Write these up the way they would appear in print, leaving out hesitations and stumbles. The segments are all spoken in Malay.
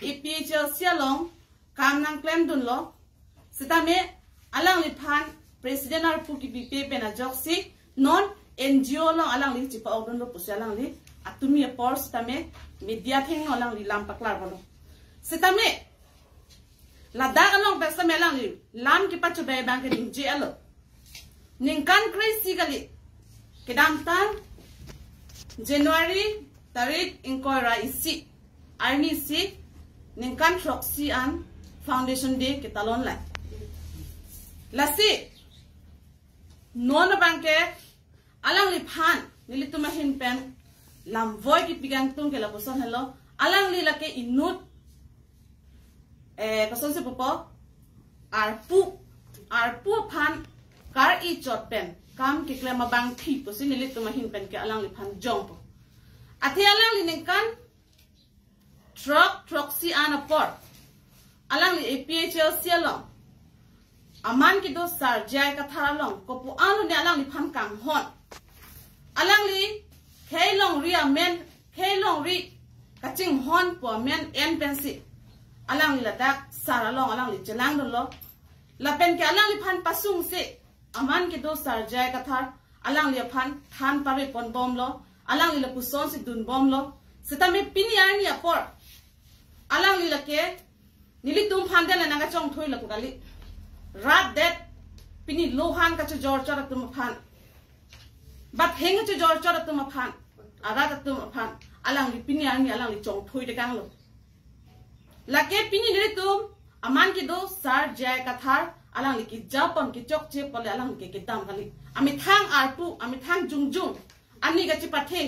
EPHL sialong kam nang claim dun lo sitame alang lipan president ar pu ki pipe pena joksi non NGO long alang li chipa odon lo pusalang li atumi por sitame media thing alang li lam paklar bono sitame ladak along besame alang li lam ki pachu be bank ning jelo ningkan crazy gali kedam tan January tarik inquiry isi arni si ningkan troksi an foundation day kita lon lai lasi non banke alang li phan nili tuma hin pen lam voy ki pigang tung ke la poson hello alang li lake inut koson se popo arpu phan kar I chot pen kam ki klema bang thi posin nili tuma hin pen ke alang li phan jong po athi alang li ningkan truck si an apor alang li APHL sialong aman ki do sar jai ka tharalong ko pu anu ne alang li phan kang hon alang li khailong ri amen khailong ri kaching hon po men en pensi alang li ladak saralong alang li jelang do lo la pen ke alang li phan pasung se aman ki do sar jai ka thar alang li phan than pare pon bom lo alang li la puson si dun bom lo setame pinian ni apor alang li lake nili tum phan den na nga chong thoi la ku gali rat that pini lohan ka chu jor chara tum phan bat heng chu jor chara tum phan ara ta tum phan alang li pinian ni alang li chong thoi de kang lo lake pini nili tum aman ki do sar jai ka thar alang li ki japam ki chok che pole alang li ki dam gali ami thang arpu ami thang jungjung ani ga chi pathe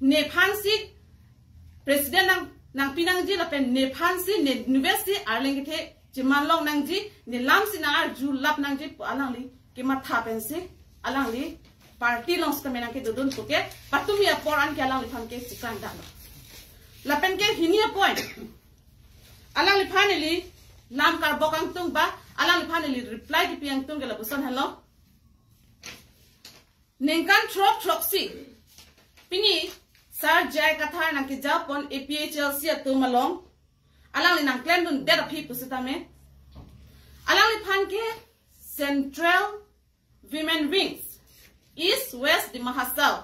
ne phan si president nang pinang ji la pen ne phan si ne university arling ke chiman long nang ji ne lam si na ar ju lap nang ji alang li ke ma tha pen si alang li party long sta menang ke dodon ko ke patumi a poran ke alang li phan ke chikan da la pen ke hinia point alang li phan li lam kar bokang tung ba alang li phan li reply ki piang tung ke la buson hello nengkan truck si pini sar jai kathar nang ki japon APHL sia tu malong alang li nang claim dun dead of people sitame alang li phan ke central women wings east west di mahasal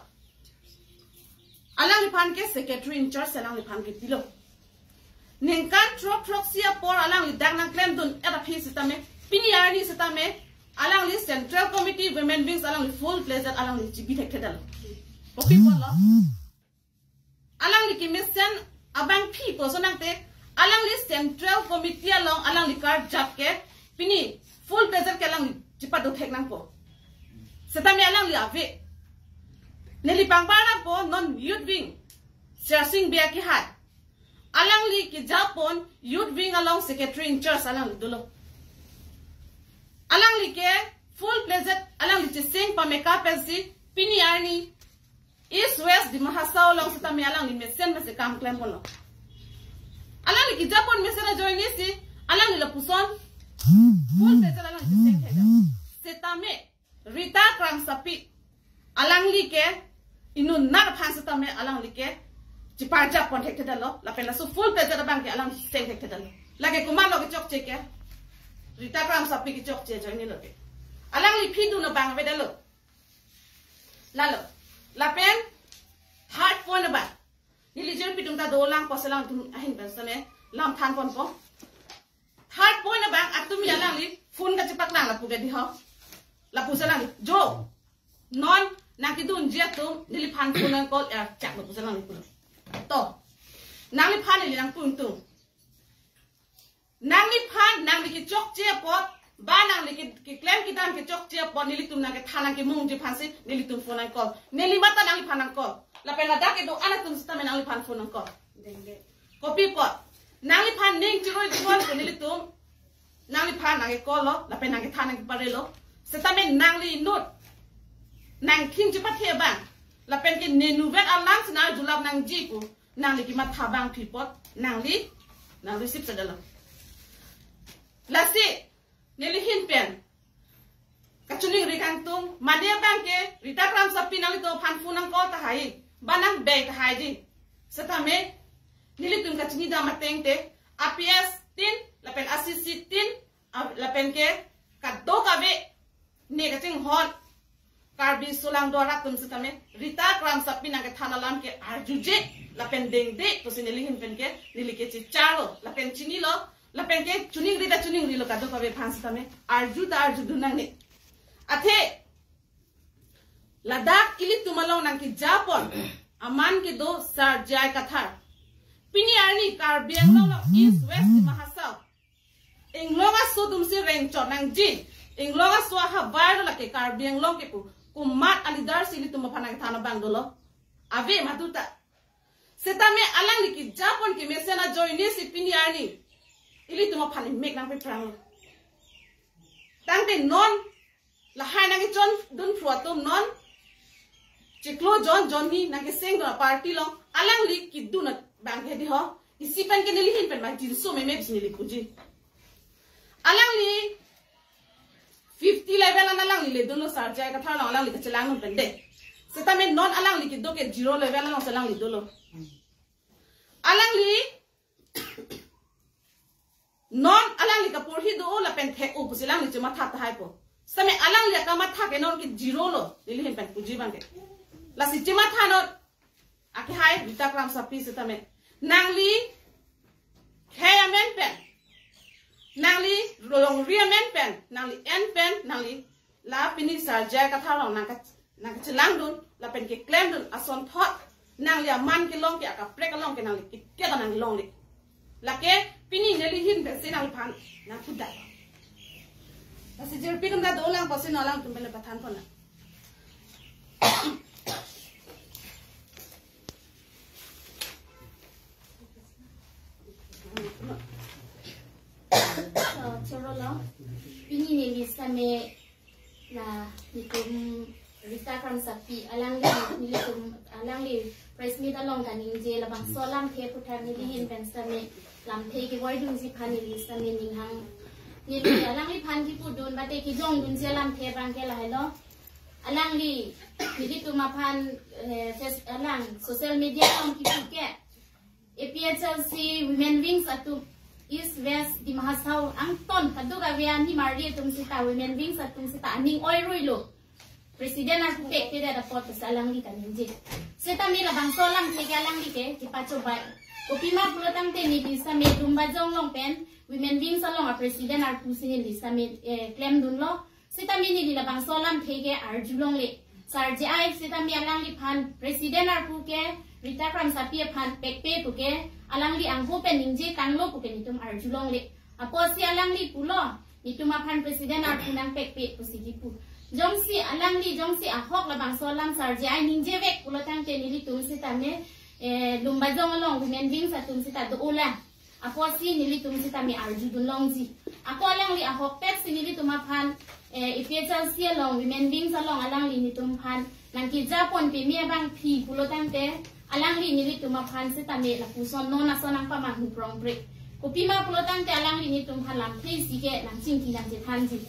alang li phan ke secretary in charge alang li phan ke pilo nengkan truck sia por alang li dak nang claim dun dead of people sitame pini arni sitame alang li central committee women wings alang li full pleasure alang li jibi thekdal poki polo alang li kimisen abang people so nang te alang li central committee along alang li card job ke pini full pleasure ke alang li jipa do thek nang po setame alang li ave neli pangpara po non youth wing searching be ki hat alang li ki japon youth wing along secretary in charge alang li dolo alang li ke full pleasure alang li sing pa makeup pensi pini arni east west di mahasau long setame alang li mesen mese kam claim bono alang li ki japon mesera join ni si alang li la puson full pleasure alang li sing thega setame rita kram sapi alang li ke inu nar phan setame alang li ke chipar japon thekda lo la pela su full pleasure bang ke alang sing thekda lo lage kuma lo ke chok che ke rita kram sapi ki chok che join ni lo ke alang li phi du no bang ve da lo lalo la pen hard point ba ni lijen pitung ta do lang posalang tum ahin ban same lam than pon ko hard point ba atum ya lang li phone ka chipak lang la pu ge di ho la pu salang jo non nang ki dun je tum ni li phan phone ko er chak la pu salang li pu to nang li phan ni lang pu tum nang li phan nang li ki chok che pot ba nang li ki claim ki dam ki chok che pot ni li tum nang ke thanang ke mung je phan si ni li tum phone ko ni li mata nang li phan ko la pena da ke do ana tum sta me nang li phan phone ko denge copy pot nang li phan ning chiro jibon ko ni li tum nang li phan nang ke ko lo la pena ke thanang pare lo sta me nang li nut nang kin ji pa the bang la pen ke ne nu vet alang sna julap nang ji ku nang li ki ma tha bang phi pot nang li sip sa dala la si ne li hin pen kachuning ri kang tum madia bang ke rita kram sapi nang li to phan fu nang ko ta hai banang be ta hai ji setame nili tum kachini da mateng te APS tin lapen assisi tin lapen ke kaddo kabe ne kaching hon karbi sulang dora tum sitame Rita Kram sapina ke thana lam ke arjuje lapen deng de to sinelihin pen ke nilike chicharo lapen chini lo lapen ke chuning rilo kaddo kabe phans tame arju dunang ne athe Ladakh ilit tumalong nang ki Japon aman ki do sar jai kathar pini arni Karbi Anglong east west mahasau inglonga sudum si reng chon nang jin inglonga swa ha bar la ke Karbi Anglong ke pu kumat alidar sili tuma phanang thana bangdolo ave maduta setame alang ni ki Japon ki mesena join si pini arni ilit tuma phaning mek nang pe prang tangte non la hai nang chon dun phruatum non Ciklo John ni nang keseng dona party long alang li kidu na bang hedi ho isipan ke nilihin pen ma jinso me meps nili puji alang li 50 level alang li le dono sarjai ka thana alang li ka chelang nun pende setame non alang li kido ke 0 level alang selang li dolo alang li non alang li ka porhi do la pen the u pusilang li chuma tha ta hai po same alang li ka ma tha ke non ki 0 lo nilihin pen puji bang ke la si chima thanot aki hai Rita Kram sapi setame nangli khayamen pen nangli rolong riamen pen nangli en pen nangli la pini sarja ka thalong nang ka chelang dun la pen ke claim dun ason thot nangli aman ke long ke aka prek long ke nangli ke ka nang long li la ke pini neli hin be sinang phan na khudda la si jer pikum da dolang pasin olang tumbele pathan pona Chorolo, ini ni lista me la nikum Rita Kram sapi alang li press meet along kan inje la bang solam the putan ni hin pensa me lam the ki wai dung si phan ni lista me ning hang ni alang li phan ki pudun ba te ki jong dun je lam the bang ke la hello alang li ni tu ma phan face alang social media on ki pu ke APHLC women wings atu East West di mahasau ang ton kaduga vian ni Maria tum sita women wings atum sita aning oi ruilo Presiden aku pek tidak dapat salang di kaninje seta mi la bang solang ke galang di ke kipacho bai kopi ma pulotang te ni bisa me dumba jong long pen women wings along a presiden aku sini lista me claim dun lo seta mi ni la bang solam ke ke arjulong le sarje ai seta mi alang li phan presiden aku ke Rita Kram sapi phan pekpe tu ke alang li angho pen ningje tanglo pu ke nitum arjulong le apo si alang li pulo nitum phan presiden aku nang pekpe pu sigipu jongsi alang li jongsi ahok la bang solam sarje ai ningje vek pulo tang te ni tum sita me lumba jong long women wings atum sita do ola apo si ni tum sita me arjudun longji ako alang li ahok pek si ni tum phan ifetal si long women wings along alang li nitum phan nang ki Japon pe me bang phi pulo tang te alang li ni tu ma phan se tame la puson no na sonang pa ma hu prong break kopi ma pulotang te alang li ni tum phan lam thei si ke lam sing ki lam je phan ji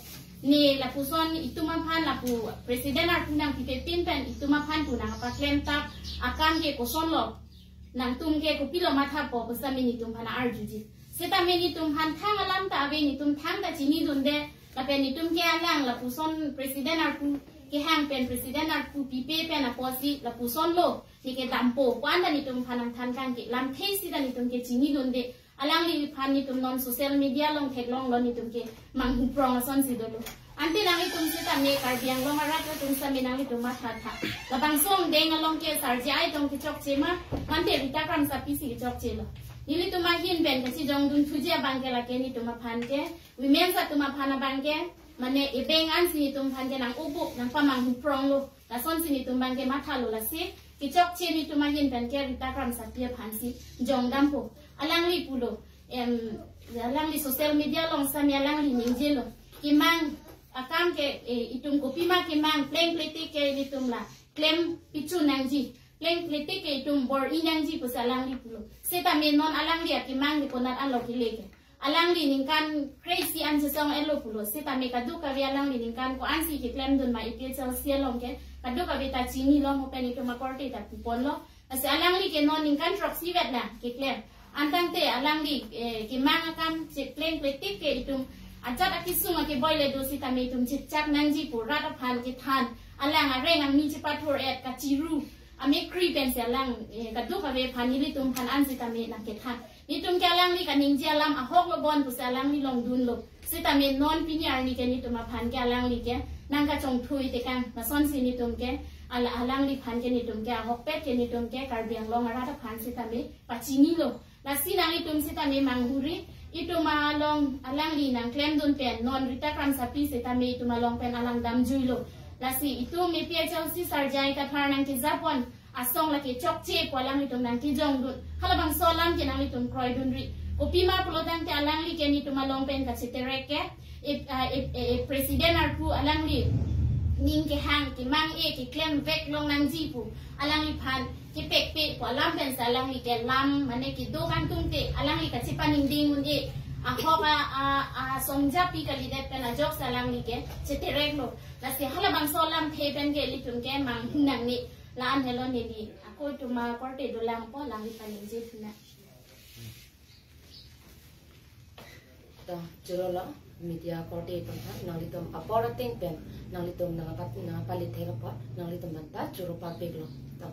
ni la puson itu ma phan la pu presiden ar tunang ki tin pen itu ma phan tu nang pa claim tap akan ke ko son lo nang tum ke kopi lo ma tha po ko sa mi ni tum phan ar ju ji se tame ni tum phan thang alam ta ave ni tum thang ta chi ni dun de la pe ni tum ke alang la puson presiden ar pu ke hang pen presiden ar pu pi pe pen a posi la puson lo ni ke dampo kwanda ni tum phanang than kan ke lam thei si da ni tum ke chini donde alang li phan ni tum non social media long thek long lo ni tum ke mang hu prong son si do lo ante nang tum se ta me kar biang long ara to tum sa me nang tum ma tha tha la bang song deng along ke sarja ai tong ke chok che ma ante Rita Kram sapi si chok che lo ni tum ma hin ben ka si jong dun thuje bang ke la ke ni tum ma phan ke women sa tum ma phana bang ke mane ebeng an si tum phan ke nang ubu nang pa mang hu prong lo la son si ni tum bang ke ma tha lo la si ki chok che ni tu ma hin pen ke Rita Kram sapi phan si jong dampo alang li pulo alang li social media long sa mi alang li ning je lo ki mang akam ke itum kopi ma ki mang pleng pleti ke ni tum la claim pichu nang ji pleng pleti ke itum bor inang ji pus alang li pulo seta me non alang li ki mang ni ponat an lo ki leke alang li ning kan crazy an song elo pulo seta me ka du ka wi alang li ning kan ko an si ki claim dun ma ipil sel sialong ke kadu ka beta chini lo mo pen itu ma korte ta pon lo ase alang li ke non ning kan trok si vet la ke claim antang te alang li ki mangakan cik pleng pletik ke itum ajat akisunga ke boile dosi tami itum cicak nanji purat aphan ke than alang areng ang ni cipatur et kaciru ame kri pen se alang kaduk ave phan ni tum phan an sitami nak ke than itum ke alang li kaning jalam ahok lo bon pu se alang li long dun lo sitami non pinyar ni ke ni tum phan ke alang li ke nang ka chong thui te kang ma son si ni tum ke alang li phan ke ni tum ke ahok pet ke ni tum ke karbiang long arat phan sitami pachini lo lasi nang itum sitami manghuri itu malong alang li nang klem dun pen non rita kram sapi sitami itu malong pen alang dam juilo lasi itu me PHLC sarjai ka thar nang ki japon asong laki chokche ko alang itum nang ki jong dun halabang solam ke nang itum kroy dun ri kopima pulotang ke alang li ke ni itu malong pen ka siterek ke presiden arpu alang li ning ke hang ki mang ki klem vek long nang jipu alang li phan ki pek pe ko alam pen sa alang li ke lam mane ki do kan tung te alang li ka chipaning ding mun e a hoka a songja pi ka lidet pen a jok sa alang li ke cheterek lo la se halabang solam the pen ke li tum ke mang nang ni lan hello ni ni ako tuma korte do lang po lang li paning je na ta jero media korte kan nang litum apora ting pen nang litum nang palit thega pot nang litum banta juro pa peglo ta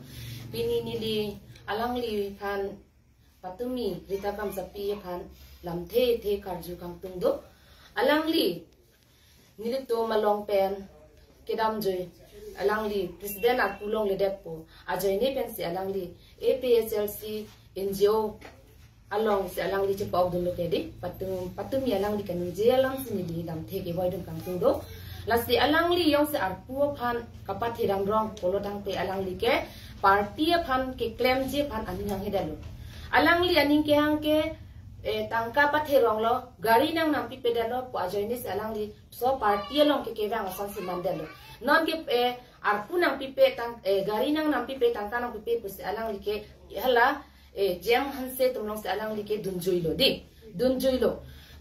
pini nili alang li phan patumi rita kam sapi phan lam the karju kam tung do alang li nili to malong pen kedam joy alang li president at pulong le depo ajoy ni pen si alang li APHLC NGO along si alang li che pau dun lo kedi patumi alang li kan je alang si ni lam the ke boy dun kam tung do lasi alang li yong se arpu phan kapat hiram rong polo dang pe alang li ke party phan ke claim je phan ani nang hedalo alang li aning ke hang ke tangka pathe rong lo gari nang nam pi pedalo po ajoy ni se alang li so party long ke wang son si mandelo non ke arpu nang pi pe tang gari nang nam pi pe tangka nang pi pe pus alang li ke hala jam hanse tumlong se alang li ke dunjoilo di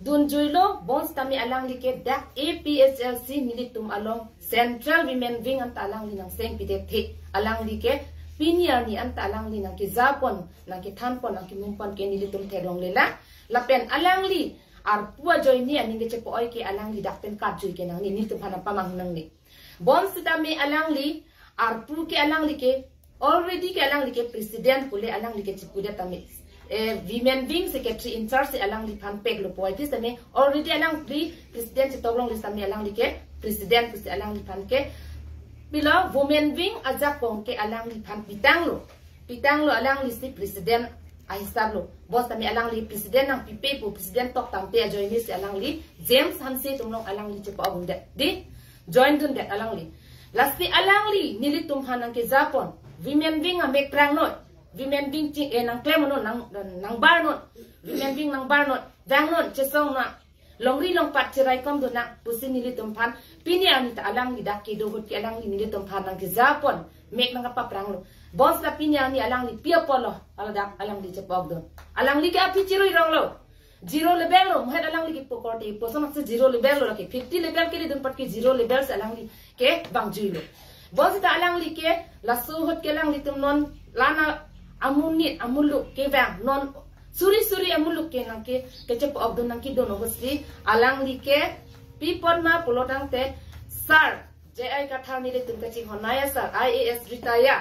dunjoilo bons tami alang li ke dak APHLC militum along central women wing anta alang li nang seng pite the alang li ke pinyar ni anta alang li nang ki japon nang ki thanpon nang ki mumpon ke militum thedong lela lapen alang li arpua joy ni aning ke chepo oi ke alang li dakten kat joy ke nang ni nitum phana pamang nang ni bons tami alang li arpu ke alang li ke already ke alang li ke president kule alang li ke chipude tami women wing secretary in charge se alang li phan pek lo poi tis tami already alang li president se toblong li tami alang li ke president se alang li phan ke bila women wing ajak kong ke alang li phan pitang lo alang li si president ai sab lo bos tami alang li president nang pipe po president tok tam te join ni se alang li James Hanse tumlong alang li chepo abung de di join dun de alang li lasti alang li nilitum hanang ke Japon women wing a mek prang not women wing chi nang klem no nang bar not women wing nang bar not dang not chesong na longri long pat chirai kom do na pusin nilitum phan pini ani ta alang li dak ke do hot ke alang li nilitum phan nang ke Japon mek nang pa prang lo bos la pini ani alang li pia polo ala dak alang li chepok do alang li ke api chiroi rong lo zero level lo mohad alang li ke pokorte poson se zero level lo ke 50 level ke li dun pat ke zero level se alang li ke bang jui lo bos ta alang li ke lasu hot ke alang li tum non lana amunit amuluk ke bang non suri amuluk ke nang ke chep of don nang ki don hosri alang li ke pipon ma polotang te sar JI kathar ni le tum ka chi honaya sar IAS retire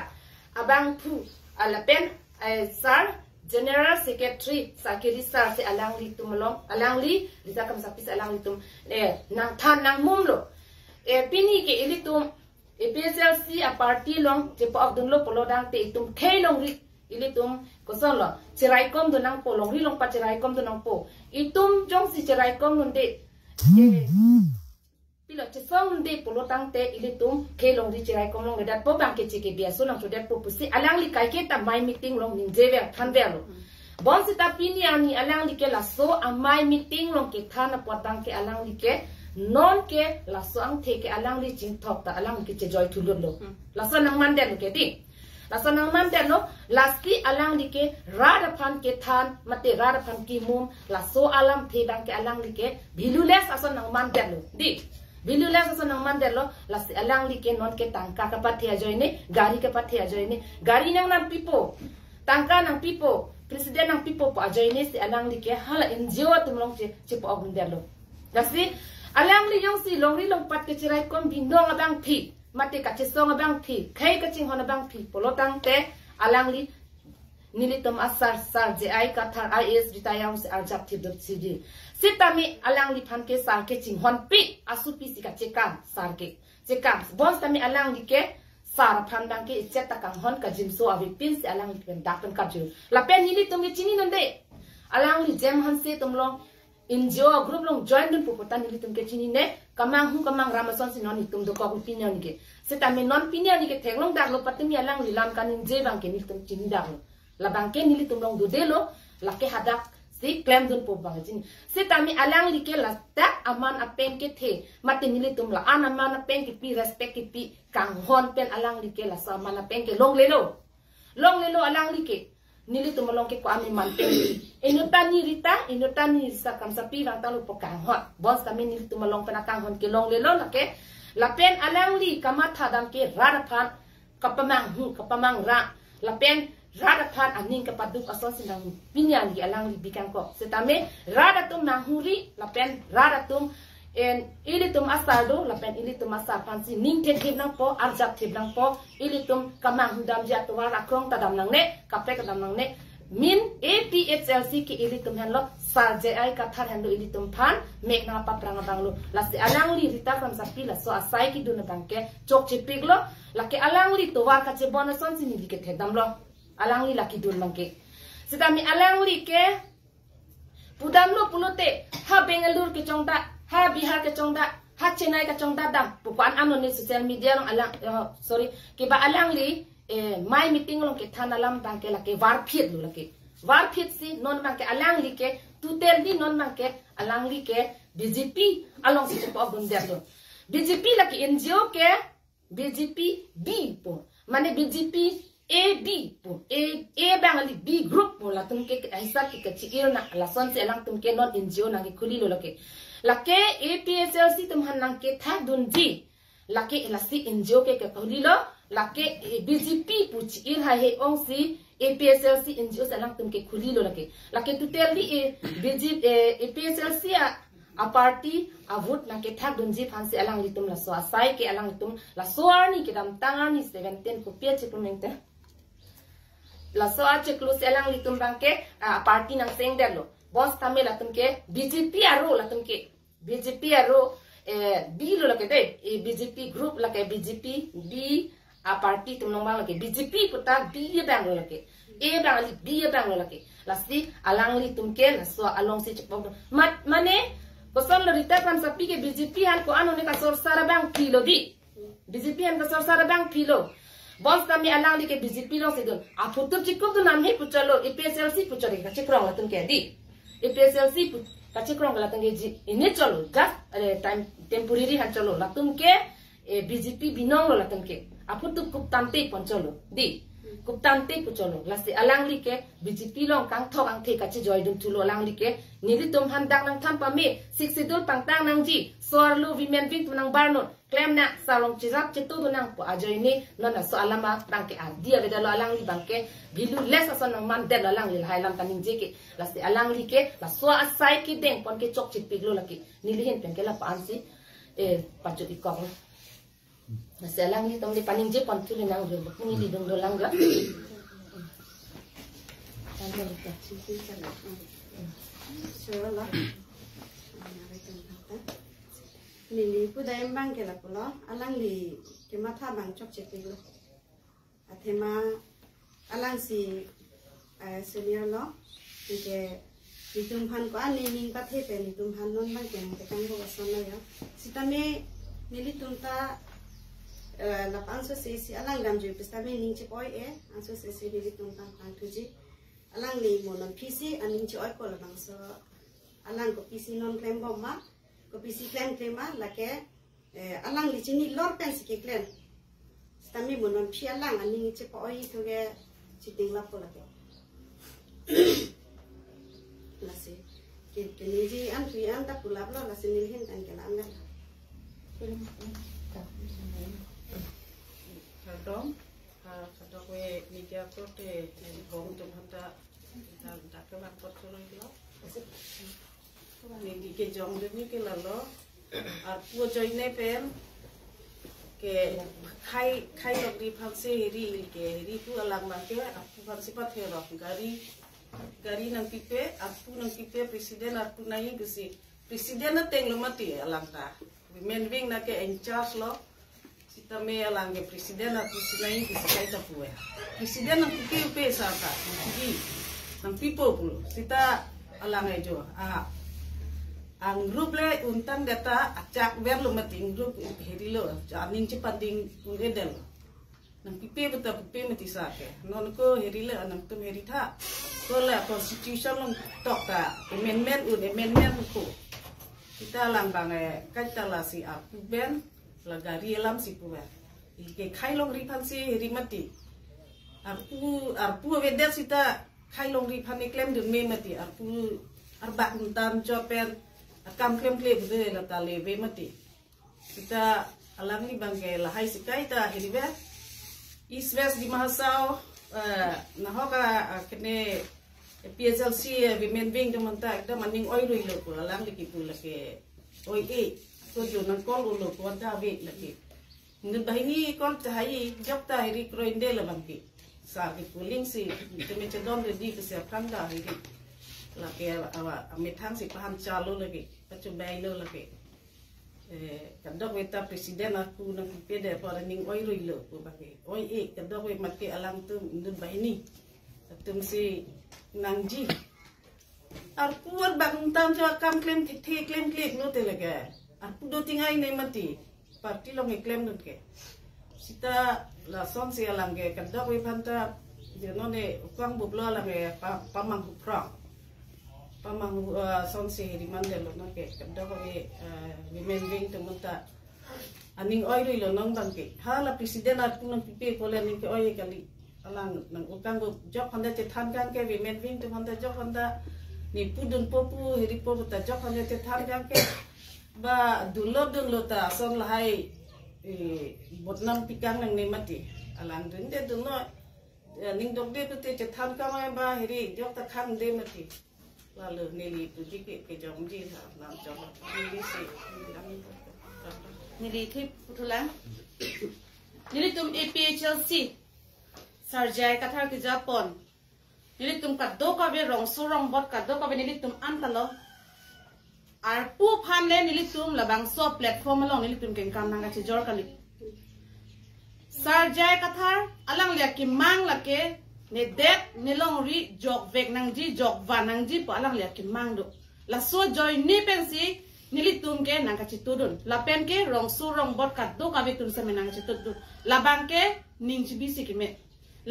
abang thu alapen sar general secretary sakiri sar se alang li tumlong alang li lisa kam sapis alang li tum nang than nang mumlo pini ke ilitum APHLC a party long chepo of don lo polodang te itum thailong ri ilitum koson lo chirai kom do nang polong ri long pa chirai kom do nang po itum jong si chirai kom nun de pilo chesong de polotang te ilitum thailong ri chirai kom long dat po bang ke chike bia so nang to dat po pusi alang li kai ke ta mai meeting long ning jeve than ve lo bon si ta pini ani alang li ke la so a mai meeting long ke thana potang ke alang li ke non ke la so ang the ke alang li jing thok ta alang ke che joy thulun lo la so nang man den ke ti la so nang man den no laski alang li ke rada phan ke than mate rada phan ki mum la so alam the bang ke alang li ke bilules aso nang man den lo di bilules aso nang man den lo la si alang li ke non ke tangka ka pathe joy ne gari ka pathe joy ne gari nang nam pipo tangka nang pipo presiden ang pipo po ajoy ni si alang li ke hala NGO tumlong che po agun delo dasi alang li yong si long ri long pat ke chirai kom bindong abang phi mate ka che song abang phi khai ka ching hon abang phi polotang te alang li nilitom asar sar je ai ka thar IS retire se arjap thib dot cd sitami alang li phan ke sar ke ching hon pi asu pi si ka chekam sar ke chekam bons tami alang li ke sar phan dang ke cheta kang hon ka jimso avi pin se alang li pen dak pen ka ju la pen nilitom ke chini non de alang li jem han se tumlong NGO group long join dun puputan nilitom ke chini ne kamang ramason si non hitum do ko opinion ke sitami non opinion ke thenglong dak lo patimi alang li lam kanin je bang ke nilitom chini dak lo la bangke nili tumrong dudelo la ke hadak si claim dun po bang jini se tami alang like la ta aman apeng ke the mati nili tumla an aman apeng ke pi respect ke pi kang hon pen alang like la sa aman apeng ke long lelo alang like nili tumlong ke ko ami man pen inutani rita kam sa pi bang talu po kang hon bos kami nili tumlong pen kang hon ke long lelo la ke la pen alang li kamatha dam ke radaphan kapamang ra la pen rada phan aning ka paduk aso sinang pinyan gi alang li bikan ko setame rada tum nahuri lapen rada tum en ilitum asado lapen ilitum asar phan si ning te thib nang po arjap thib nang po ilitum kamang hudam ja to wara krong ta dam nang ne kapre ka dam nang ne min APHLC ki ilitum han lo sar je ai ka thar han lo ilitum phan mek na pa prang bang lo la se alang li rita kam sa pila so asai ki dun bang ke chok chipik lo la ke alang li to war ka che bonason si ni ke thedam lo alang li laki dun bangke sitami alang li ke pudam lo pulote ha Bengaluru ke chongda ha Bihar ke chongda ha Chennai ke chongda dam pupan anon ni social media long alang sorry ke ba alang li my meeting long ke thanalam bangke lake war phiet si non bangke alang li ke tutel di non bangke alang li ke BJP along si po abun derlo BJP laki NGO ke BJP B po mane BJP AB po A bangali B group po la tumke aisa ki kachir na la son se lang tumke non NGO na ki khuli lo lake lake APHLC tum han nang ke tha dunji lake la si NGO ke khuli lo lake BJP pu chi ir ha he ong si APHLC NGO se lang tumke khuli lo lake tu tel di APHLC a party a vote na ke thak dunji phan se alang litum la so asai ke alang litum la soar ni ke dam tangani 17 ko pia che pumente la so a che close alang litum bangke party nang seng derlo boss tame la tumke BJP aro la tumke BJP aro B lo la ke de BJP group la ke BJP B a party tum nong bang la ke BJP puta B ye bang lo la ke A bang li B ye bang lo la ke la si alang litum ke la so along si chepok mane koson lo rita kan sapi ke BJP han ko ano ne ka sor sara bang kilo di BJP han ka sor sara bang kilo bos kami alang li ke BJP lo sedon a photo chikup tu nam he puchalo APHLC puchari ka chikrong la tum ke di APHLC ka chikrong la tum ke ji ini chalo just time temporary han chalo la tum ke BJP binong lo la tum ke a photo kup tamte pon chalo di kup tamte puchalo la se alang li ke BJP long kang thok ang the ka chi joy dum tulo alang li ke nili tum han dak nang tham pa me siksidul pangtang nang ji sorlu women wing tunang barnon claim na salong chizap chetu tunang po ajoy ni nona so alama bangke dia vedalo alang li bangke bilu less ason nang man del alang li hai lam taning je ke la se alang li ke la so asai ki deng pon ke chok chip piglo laki nili hen pen ke la pa ansi pachut ikong la se alang li tong li paning je pon tu nang jo ni li dong do lang la sure lah. Nili pudai bang ke la pulo alang li ke matha bang chok chepi lo athema alang si senior lo ke nitum phan ko ani ning pa the pe nitum phan non bang ke te kang ko son la ya sitame nili tumta la panso se si alang dam ju pistame ning che poi anso se si nili tumta pang tuji alang li monon PC aning che oi ko la bang so alang ko PC non claim bom ma ko PC claim ma la ke alang li chini lor pen si ke claim stami monon phi alang aning che po oi to ge chiting la ko la ke la se ke ni ji an tu an ta pulap lo la se ni hen tan ke la an la Kadong, kadang we media prote bom tu hanta dah ke bakot kalau itu. Ni di ke jong ni ke lalu. Aku join ni pen. Ke khai log di panse heri ke heri tu alang bangke. Aku panse pat hero gari nang pipe. Aku nang pipe presiden aku naik besi. Presiden na teng lo mati alang ta. Women wing na ke in charge lo. Sita me alang ke presiden aku sinai besi kai ta puwe. Presiden nang pipe sa ka. Nang pipo pulo. Sita alang ejo. Ang grup le untang data acak ber lo mati grup heri lo. Janing cepat ding edel. Nang pipe betul pipe mati sa ke. Non ko heri le nang tum heri tha. Ko la constitution long tok ta amendment ko. Kita lang bang kaita la si aku ben la gari lam si pu ben. Ke khai long ri phan si heri mati. Arpu wedet sita khai long ri phan claim dun me mati arpu arbak untam jopen akam claim de la ta leve mati. Kita alam ni bang ke la hai sikai ta heri be. East West di Mahasau nahoka kene PSLC women wing de manta ekdam aning oi rui lo ko alang liki pu lake oi so jo nang kol lo ko ta ve laki ngi bahini kol chai jok ta ri kroinde la bangki sa ki puling si teme chedon de di ke se pranga ri lake awa amithang si pahan chalo lagi pachu bai lo laki kadok weta presiden aku nang pede por aning oi rui lo ko bangki oi kadok we mati alang tu ngi bahini tum si nangji arpuar bang tam jo kam claim claim no te lega arpu do tingai nei mati parti lo nge claim dun ke sita la son se alang ge kadok we phanta je no ne kwang bublo la ge pamang pro pamang son se ri mandel no ke kadok we women wing to munta aning oi ri lo nong bang ke hala presiden arpu nang pipe ko le ning ke oi kali alang nang ukang bu jok handa cethan kan ke women wing tu handa jok handa ni pudun popu heri popu ta jok handa cethan kan ke ba dulod ta son lahai botnam pikang nang ne mati alang dun de dun no ning dok de tu cethan ka ma ba heri jok ta khang de mati lalu nili tu dik ke jom ji ha nam jom nili si nili thip putulang nili tum APHLC Sarjai kathar ki Japon nili tum ka do ka be rong su rong bot ka do ka be nili tum antalo ar pu phan le nili tum labang so platform long nili tum ken kam nanga chi jor kali Sarjai kathar alang le ki mang la ke ne det ne long ri jok vek nang ji jok van nang ji po alang le ki mang do la so joy ni pensi nili tum ke nang ka chi tudun la pen ke rong su rong bot ka do ka be tum se menang chi tudun la bang ke ning chi bisi ki me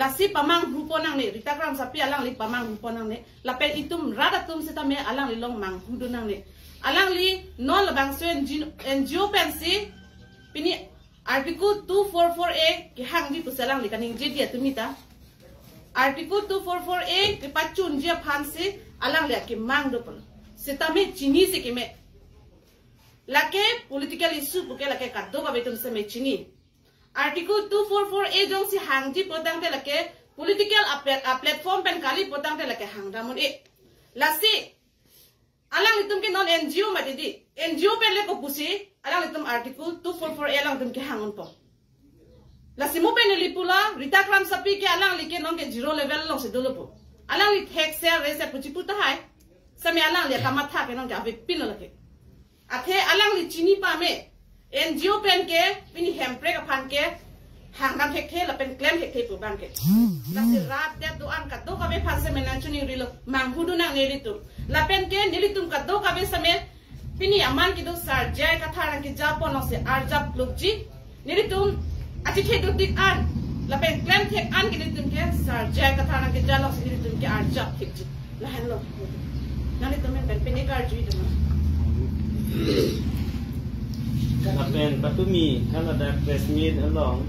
lasi pamang grupo nang ne ritagram sapi alang li pamang grupo nang ne lapel itum rada tum seta me alang li long mang hudu nang ne alang li non labang so NGO pensi pini article 244A ki hang di pusalang li kaning je dia tumita article 244A ki pachun je phansi alang li ki mang do pon seta me chini se ki me lake political issue buke lake kaddo ka betum se me chini Article 244A jong si hangji potang te lake political platform pen kali potang te lake hang damun lasi alang itum ke non NGO matidi NGO pen le ko pusi alang itum article 244A alang itum ke hangun po lasi mo pen lipula rita kram sapi ke alang like non ke zero level long se dolopo alang li tek share rese puchi puta hai sami alang le kamat tha ke non ke ave pin lake athe alang li chini pa me NGO pen ke pini hempre ka phan ke hangam hek the la pen claim hek the pu ban ke la si rat de do an ka do ka be phan se menan chuni rilo mang hudu nang nelitum la pen ke nelitum ka do ka be same pini aman ki do Sarjai ka tharang ki Japon no se arjap lukji nelitum ati the do dik an la pen claim thek an ki nelitum ke Sarjai ka tharang ki jalo se nelitum ke arjap thek ji la hello nelitum pen pen ka arji do Apen patumi hala da press meet along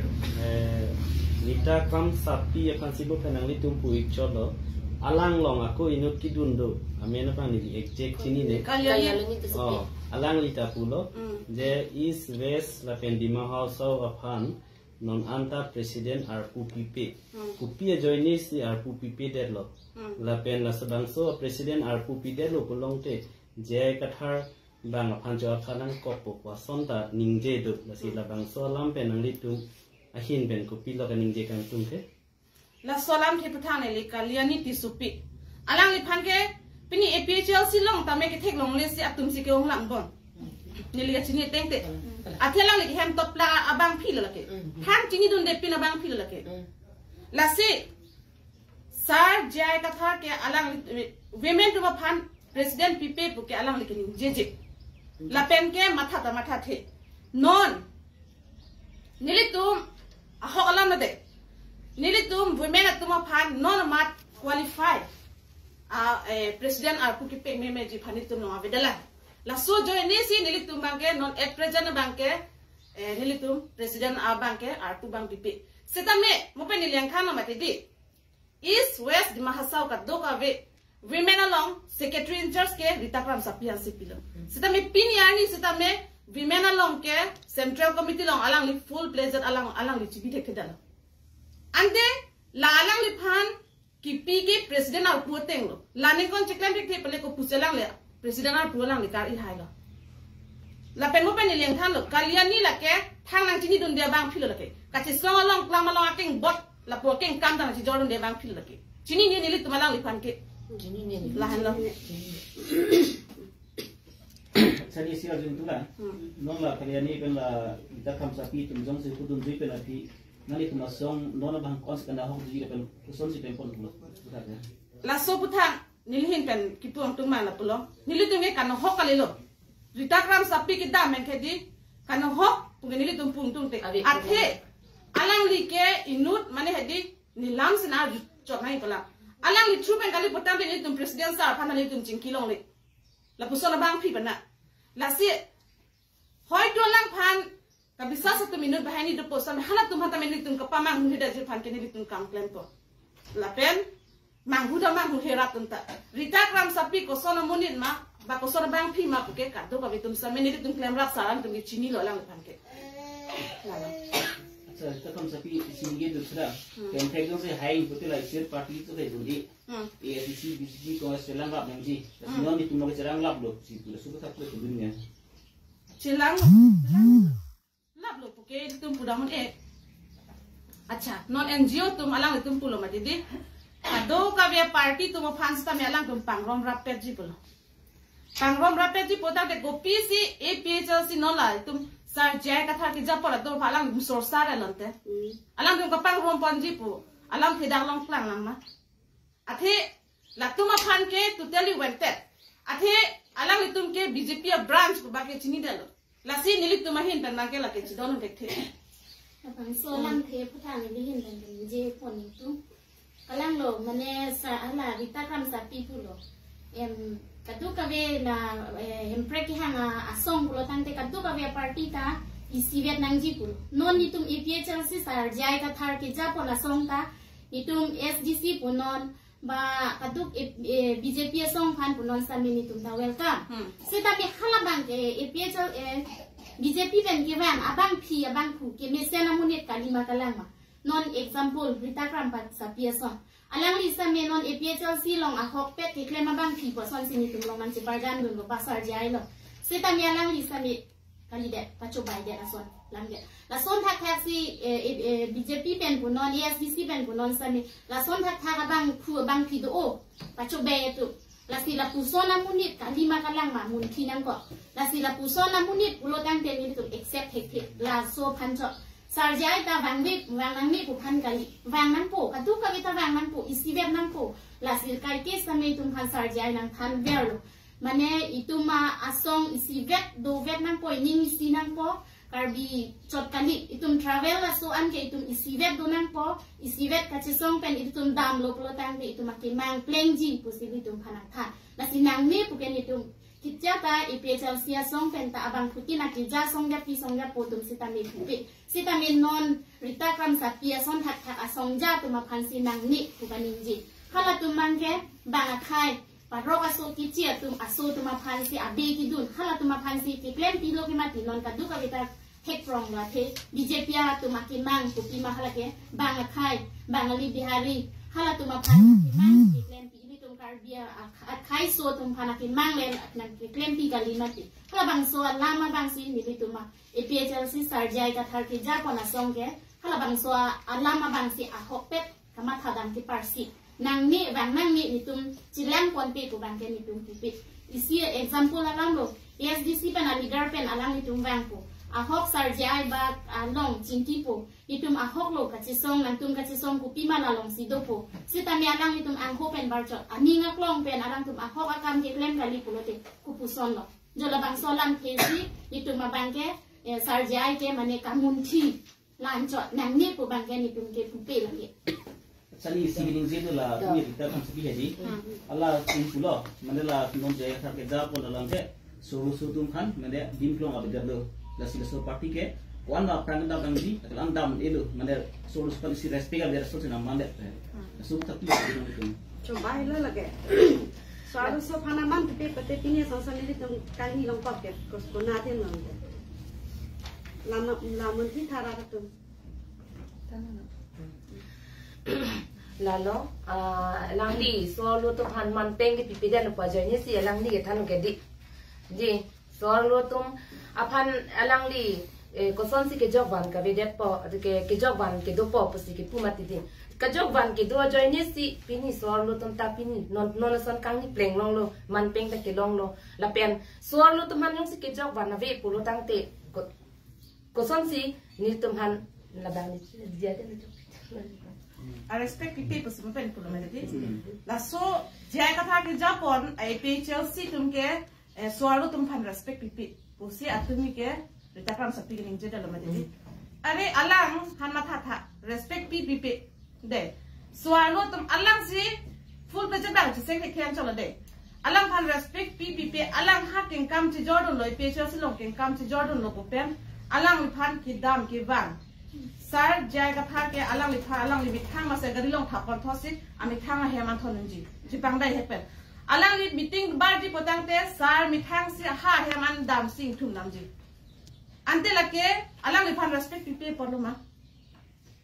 nita kam sapi akan sibuk kanang litum pui cholo alang long aku inut kidundo amena pang ni exact sini ne alang lita pulo the east west la pendima house of han non anta president ar pupipe pupi joini si ar pupipe der lo la pen la sedang so president ar pupi der lo pulong te je kathar bang phanjo khanang kopo wa sonta ningje do la si la bang so lam pen ang litu ahin ben ko pilo ka ningje kang tum the la solam the puthang le kaliani ti supi alang li phanke pini APHL silong ta me ke thek long le si atum si ke ong lang bon ni li chini teng te athelang li hem top la abang phi la ke thang chini dun de pin abang phi la ke la si sar jai ka tha ke alang women to phan president pipe pu ke alang li ke ni je la pen ke matha the non nilitum aho alam na de nilitum women atuma phan non mat qualified president ar pu ke pe me ji phanitum no avedala la so joy ni si nilitum banke non at present banke nilitum president ar banke ar pu bang pipe setame mo pe niliang khana mate di east west di mahasau ka do ka ve women along secretary in charge ke ritakram sapian sipilo setame pinyani setame women along ke central committee long alang li full pleasure alang li chibi thek dala ande la alang li phan ki pi ke president ar pu teng lo la ne kon cheklan thek the pele ko puselang le president ar pu lang li kar i hai lo la pen mo pen ni leng than lo kaliani la ke thang nang chini dun dia bang philo la ke ka chi song along klam along aking bot la po king kam dang chi jorun dia bang philo la ke chini ni li tumalang li phan ke la han lo Sani siya jeng tu lah, non lah kalian ni kan lah kita kam sapi tu jong si kudun dui kan api nali tu masong non bang kons kan dah hok jadi kan kuson si tempon tu la so putang nilhin pen kipuang tu mana pulo nili tu nge kan hok kali lo ritakram sapi kita men kedi kan hok pung nili tu pung tung te athe alang li ke inut mane hedi nilam sina chok nai pala alang li trupen kali potam ni tu president sar phan ni tu jing kilong le la pusona bang phi bana la si hoi to lang phan ka bisa 1 minute bahani do posam hala tum hata men tum ka pamang hu da je phan ke ni tum kam claim ko la pen mang hu da mang hu hera tum ta ritakram sapi ko sona munit ma ba ko sona bang phi ma ko ke ka do ka tum sa men ni tum claim rap saran tum chini lo lang phan ke la अच्छा kita kam sapi singgih tu sudah kan tek jong si hai betul lah sir party tu deh dulu ASC BCG ko selang lap yang ji non itu mau selang lap lo si tu sudah tak boleh dunia selang lap lo poke tum pudamun acha non NGO tum alang tum pulo mati di ado ka via party tum fans ta me alang tum pangrom rapet ji pulo pangrom rapet ji pota de gopi si APHL si non la tum sar jai ka tha ki japora to phalang sor sar alante alang tum ka pangrom ponji pu alam thedang long plang lang ma athe latuma phan ke totally wented athe alang litum ke BJP branch ko ba ke chini dalo lasi nilik tuma hin pen ma ke la ke chidon ke the Abang solam the putang ni hin dan je pon itu kalang lo mane sa ala ritakram sapi pulo kadu kawe la empreki hanga asong pulo tante kadu kawe party ta isi viet nangji pulo non nitum APHL si sar jai ka thar ke ja pon asong ta nitum SDC punon ba kaduk BJP song phan punon sami nitum ta welcome sita be khala bang ke APHL BJP ben ke van abang phi abang khu ke mesena munit kalima kalama non example ritakram pat sapia song alang li sa menon APHL si long ahok pet ke klema bang phi po son sini tum long man se bargan dun ba pasar jai lo sita mi alang li sa mi kali de pa coba de ason lang de la son thak thak si BJP pen pu non SDC pen pu non sa mi la son thak thak bang khu bang phi do o pa coba tu la si la pusona munit kalima kalang ma mun kinang ko la si la pusona munit ulo tang ten ni tu accept hek la so phan cho sarjai ta wang nang mi pu phan kali wang nang po kadu ka kita wang nang po isi vet nang po la sil kai ke samai tum phan sarjai nang phan verlo mane ituma asong isi vet do vet nang po ning isi nang po karbi chot kali itum travel la so an ke itum isi vet do nang po isi vet ka chisong pen itum dam lo plo tang de itum ke mang pleng ji pu si itum phan tha la si nang mi pu ken itum kitja ta APHL sia song pen ta abang puti na kitja song ga pi song ga potum sita mi pi sita mi non ritakram sapia son thak thak asong ja tu ma phan si nang ni pu kanin ji khala tu man ke bang khai parok aso ki chia tum aso tu ma phan si abi ki dun khala tu ma phan si ki klem pi lo ki ma ti non ka du ka kita prong la the BJP tu makin mang tu pi mahalake bang khai bangali bihari hala tu ma phan mang ki claim pi ni tum karbia khai so tum phanakin mang len nan ki claim pi gali mati hala bang so lama bang si ni tu ma APHLC sarjai ka thar ki ja kona song ke hala bang so alama bang si a hopet kama thadam ki parsi nang ni bang nang ni tum chilang kon pe tu bang ke ni tum pi isi example alam lo SDC pen leader pen alang ni tum bang po ahok sarjai ba along chinti po itum ahok lo kachisong nang tum kachisong ku pima la long sido po sita mi alang itum angho pen barchot ani nga klong pen alang tum ahok akam ke klem kali pulote ku puson lo jola bang solam thesi itum abangke sarjai ke mane kamunthi lanchot nang ni po bangke ni tum ke pupe lagi sali sigiling je la ni kita kan sebi hedi Allah tin pulo manela non jaya thar ke da pon dalam ke so tum khan mane dim klong abidar lo la sila party ke wan na prang da bang di alang dam elu mane so si respect ga der so na mande so tak tu coba ila lagi soal so panaman te pete pini sansan ni tum kali long pap ke ko na ten long lama di thara tu Lalu, langli soal tu han manteng ke pipi dia lupa jadi si langli ke thanu ke di, jadi soal tu apan langli koson si ke jogban ke beda po ke jogban ke do po pasti ke pumat itu, ke jogban ke do jadi si pini soal tu tapi ni non son kang ni pleng long lo manteng tak ke long lo, lapian soal tu han yang si ke jogban na ve pulo tang te koson si ni tu han labang ni dia ada tu. I respect people semua pen pulau mereka. Laso jaya kata ke Japon, APHLC tumke suara tumpan respect people. Usi atumi ke letakkan sepi kening je dalam mereka. Are alang han matha respect people de. Suara tum alang si full pecah dah ciseng ke kian colo de. Alang han respect people alang hak kengkam ci Jordan lo APHLC lo kengkam ci Jordan lo bupen. Alang lipan kidam kiban. Sar jaya kata ke alang li bitang masa gari long thapon thosi ami thanga heman thonunji jipang dai hepen alang li meeting bar di potang te sar mithang si ha heman dam sing thum namji ante lake alang li fan respect people porluma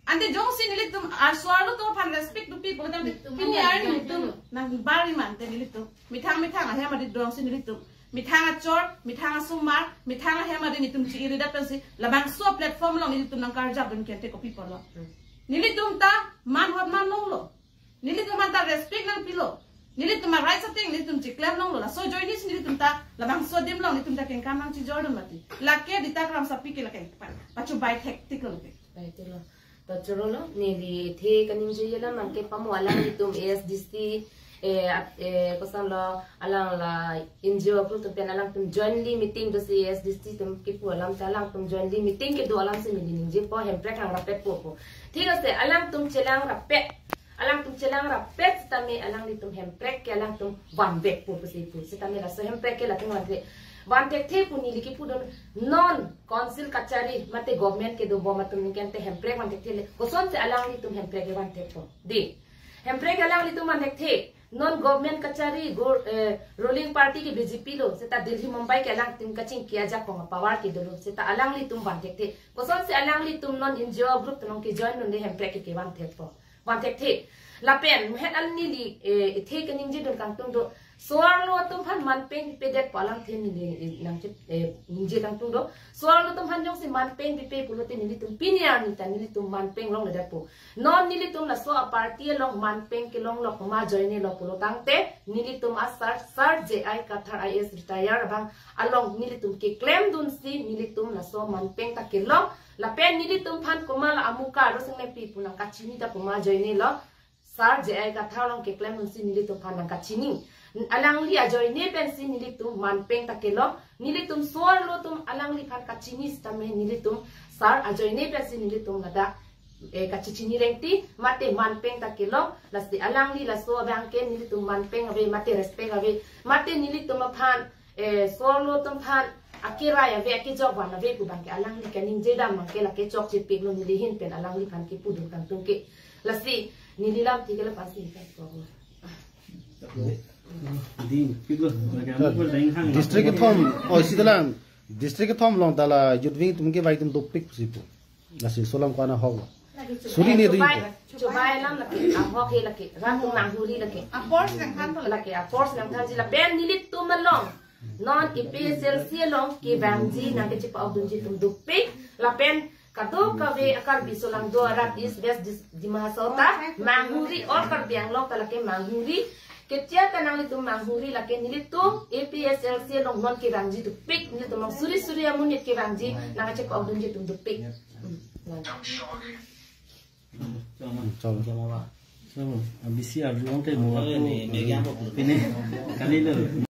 ante jong si nilitum aswaru to fan respect to people dam pini ar nilitum nang bari man te nilitum mithang heman di dong si nilitum mithanga chor mithanga sumar mithanga hemari nitum chi irida pensi labang so platform lo nitum nang karja bun kente ko people lo nilitum ta man hot man long lo nilitum ta respect nang pilo nilitum right setting nilitum chi claim long lo la so join is nilitum ta labang so dim lo nitum ta ken kam nang chi jordan mati lakke ditakram sapi ke lakai pachu by tactical ke baik lo to choro lo nili the kaning je yela mangke pamwala nitum ASDC kosan lo alang la NGO pun tumpian alang tum jointly meeting do si SDC tum kipu alang alang tum jointly meeting ke do alang si meeting je po hemprek ang rapet po ठीक है alang tum celang rapet tami alang di tum hemprek ke alang tum one back po pasi po tami la so hemprek ke la tum one back the puni liki pu don non council kachari mate government ke do bo matum nikente hemprek one back the koson se alang di tum hemprek ke one back po di hemprek alang di tum one back the non government kachari ruling party ke BJP lo seta Delhi Mumbai ke alang tim kaching kiya ja ko power ke dolo seta alang li tum bantek the koson se alang li tum non NGO group tum ke join non de hemprek ke ban the po bantek the lapen muhet al ni li the ke ning je don kang tum do soar lo tum han man pen pedet palang the ni nang che ning je kang tum do soar lo tum han jong se man pen pe pulo te ni tum pinia ni ta ni tum man pen long le da po non ni tum la so a party long man pen ke long lo ma join ni lo pulo tang te ni tum asar sar je ai kathar IS retire bang along ni tum ke claim dun si ni tum la so man pen ta ke long la pen ni tum phan kumal amuka ro sing le pi punang kachini ta ma join ni lo sar je ai kathar long ke claim dun si ni tum phan nang kachini alang li ajoy ne pen si ni tum man pen ta ke lo ni tum soar lo tum alang li phan kachini sta me ni tum sar ajoy ne pen si ni tum lada kachini rengti mate man peng ta ke lo lasti alang li la so bang ke ni tum man peng ave mate respect ave mate ni tum phan so lo tum phan akira ya ve ke job wan ave ku bang ke alang li kaning je dam ke la ke chok che pek lo ni hin pen alang li phan ke pu dum kan tum ke lasti ni lam ti ke la pasti ka ko di kidlo district form oi sidalang district thom long tala judwing tumke bai tum topik sipu nasi solam kana hawa suri ne ri coba lam laki ahok he laki ratung manghuri laki Apors yang kan tuh laki force nang thanji la pen nilit tu malong non ipsl sialong ki bangji nang ke chipa odunji tum dupik la pen kado kawe akar bisolang do arat is best di mahasota manghuri or kar biang long talake manghuri ketia tanang litum manghuri lake nilitum APSL sialong non ki bangji dupik nilitum suri suri amunit ki bangji nang ke chipa odunji tum dupik Abisi abri onte mo ini kali lo